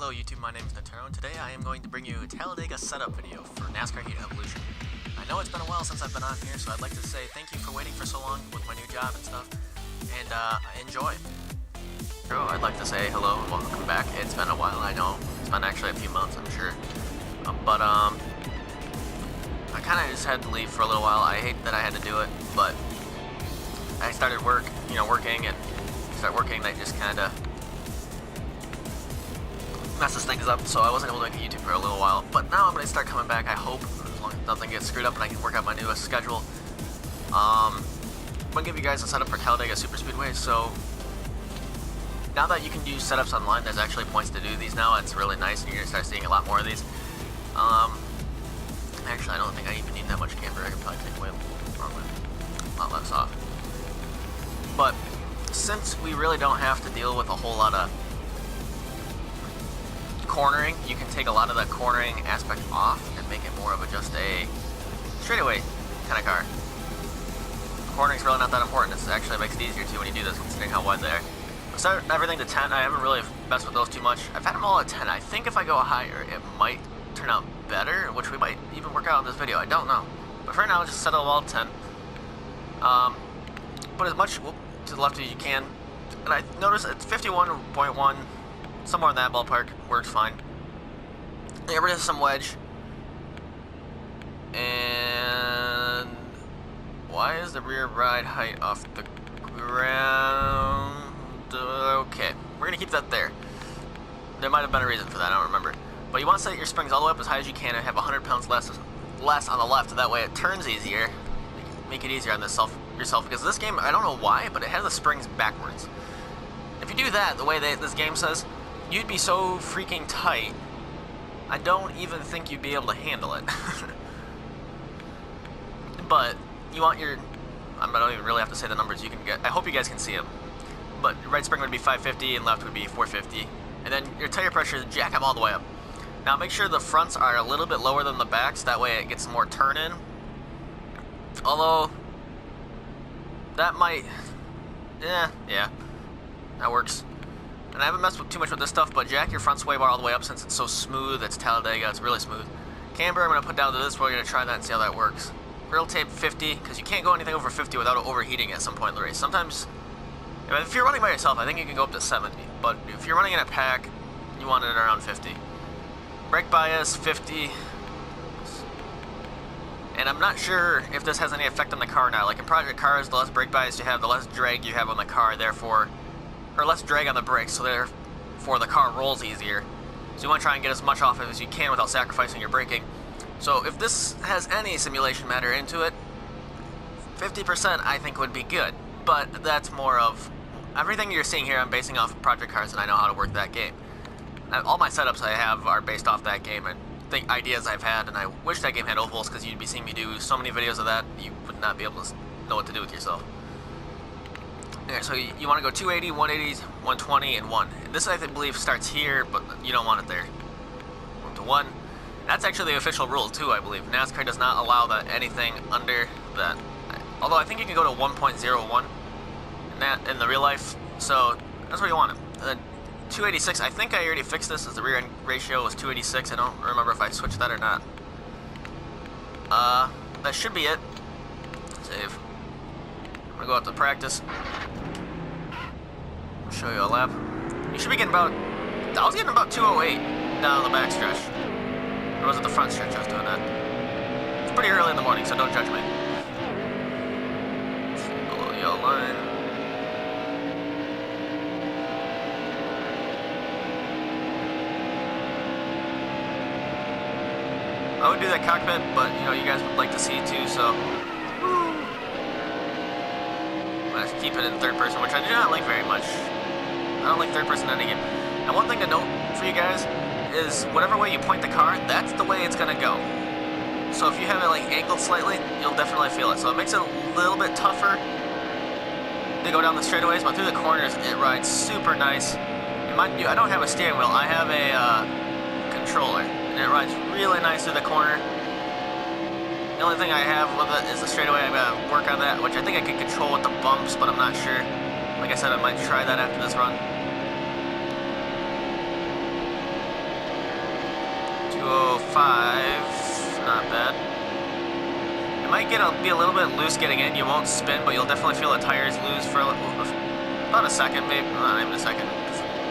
Hello YouTube, my name is Natero, and today I am going to bring you a Talladega setup video for NASCAR Heat Evolution. I know it's been a while since I've been on here, so I'd like to say thank you for waiting for so long with my new job and stuff, and enjoy. So I'd like to say hello and welcome back. It's been a while, I know. It's been actually a few months, I'm sure. I kind of just had to leave for a little while. I hate that I had to do it, but I started working, and start working, that just kind of messes things up, so I wasn't able to make a YouTube for a little while, but now I'm going to start coming back, I hope, as long as nothing gets screwed up and I can work out my newest schedule. I'm going to give you guys a setup for Talladega Superspeedway. So now that you can do setups online, there's actually points to do these now. It's really nice, and you're going to start seeing a lot more of these. Actually, I don't think I even need that much camber. I can probably take away a lot less off. But since we really don't have to deal with a whole lot of cornering, you can take a lot of the cornering aspect off and make it more of just a straightaway kind of car. Cornering's really not that important. It actually makes it easier too when you do this, considering how wide they are. I set everything to 10. I haven't really messed with those too much. I've had them all at 10. I think if I go higher, it might turn out better, which we might even work out in this video. I don't know. But for now, just set it all at 10. Put as much to the left as you can. And I noticed it's 51.1. Somewhere in that ballpark works fine. Get rid of some wedge. And why is the rear ride height off the ground? Okay, we're gonna keep that there. There might have been a reason for that, I don't remember. But you want to set your springs all the way up as high as you can and have 100 pounds less on the left. That way it turns easier. Make it easier on yourself, because this game, I don't know why, but it has the springs backwards. If you do that, the way this game says, you'd be so freaking tight, I don't even think you'd be able to handle it. But you want your, I don't even really have to say the numbers you can get. I hope you guys can see them. But right spring would be 550 and left would be 450. And then your tire pressure, jack them all the way up. Now make sure the fronts are a little bit lower than the backs, that way it gets more turn in. Although, that might, yeah, that works. And I haven't messed too much with this stuff, but jack your front sway bar all the way up since it's so smooth. It's Talladega, it's really smooth. Camber, I'm going to put down to this. We're going to try that and see how that works. Grill tape 50, because you can't go anything over 50 without it overheating at some point in the race. Sometimes, if you're running by yourself, I think you can go up to 70. But if you're running in a pack, you want it around 50. Brake bias, 50. And I'm not sure if this has any effect on the car now. Like in project cars, the less brake bias you have, the less drag you have on the car, therefore, or less drag on the brakes, so therefore the car rolls easier. So you want to try and get as much off it as you can without sacrificing your braking. So if this has any simulation matter into it, 50% I think would be good. But that's more of, everything you're seeing here I'm basing off of project cars, and I know how to work that game. All my setups I have are based off that game and the ideas I've had, and I wish that game had ovals, because you'd be seeing me do so many videos of that, you would not be able to know what to do with yourself. Yeah, so you want to go 280, 180, 120, and 1. This I believe starts here, but you don't want it there. 1 to 1. That's actually the official rule too, I believe. NASCAR does not allow anything under that. Although I think you can go to 1.01 in the real life, so that's where you want it. And then 286, I think I already fixed this, as the rear end ratio was 286. I don't remember if I switched that or not. That should be it. Save. I'm gonna go out to practice. Show you a lap. You should be getting about, I was getting about 208 down the back stretch. Or was it the front stretch I was doing that? It's pretty early in the morning, so don't judge me. Below the yellow line. I would do that cockpit, but you guys would like to see it too, so let's keep it in third person, which I do not like very much. I don't like third person in any game. And one thing to note for you guys is whatever way you point the car, that's the way it's gonna go. So if you have it like angled slightly, you'll definitely feel it. So it makes it a little bit tougher to go down the straightaways, but through the corners it rides super nice. And mind you, I don't have a steering wheel, I have a controller, and it rides really nice through the corner. The only thing I have with it is the straightaway. I'm gonna work on that, which I think I can control with the bumps, but I'm not sure. Like I said, I might try that after this run. 205, not bad. It might be a little bit loose getting in. You won't spin, but you'll definitely feel the tires lose for about a second, maybe. Not even a second.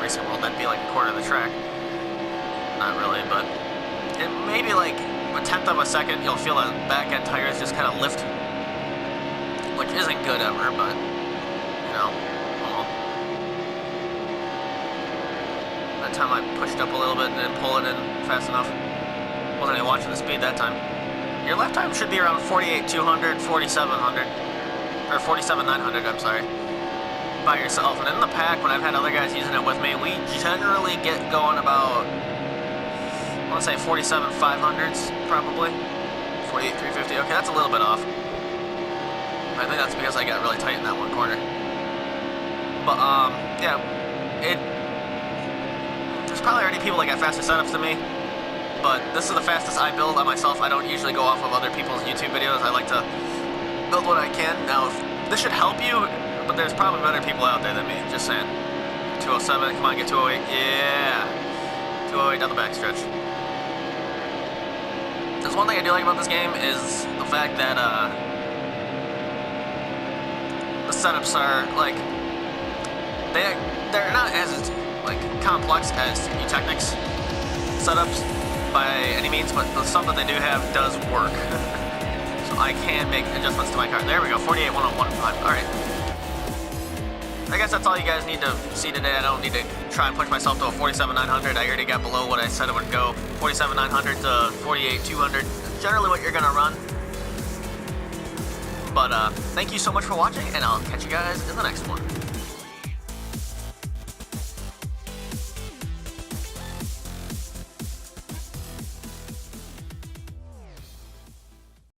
Racing world, that'd be like a quarter of the track. Not really, but it may be like a tenth of a second. You'll feel the back end tires just kind of lift, which isn't good ever, but you know, well. That time I pushed up a little bit and didn't pull it in fast enough. Wasn't even watching the speed that time. Your lap time should be around 48,200, 4,700, or 47,900. I'm sorry. By yourself, and in the pack, when I've had other guys using it with me, we generally get going about, I want to say 47,500s, probably 48,350. Okay, that's a little bit off. I think that's because I got really tight in that one corner. But yeah, there's probably already people that got faster setups than me, but this is the fastest I build on myself. I don't usually go off of other people's YouTube videos. I like to build what I can. Now, this should help you. But there's probably better people out there than me, just saying. 207, come on, get 208, yeah. 208 down the backstretch. There's one thing I do like about this game is the fact that the setups are like, they're not as like complex as Technics setups by any means, but the stuff that they do have does work. So I can make adjustments to my car. There we go, 48,115, all right. I guess that's all you guys need to see today. I don't need to try and push myself to a 47,900. I already got below what I said it would go. 47,900 to 48,200. Generally what you're going to run. But thank you so much for watching, and I'll catch you guys in the next one.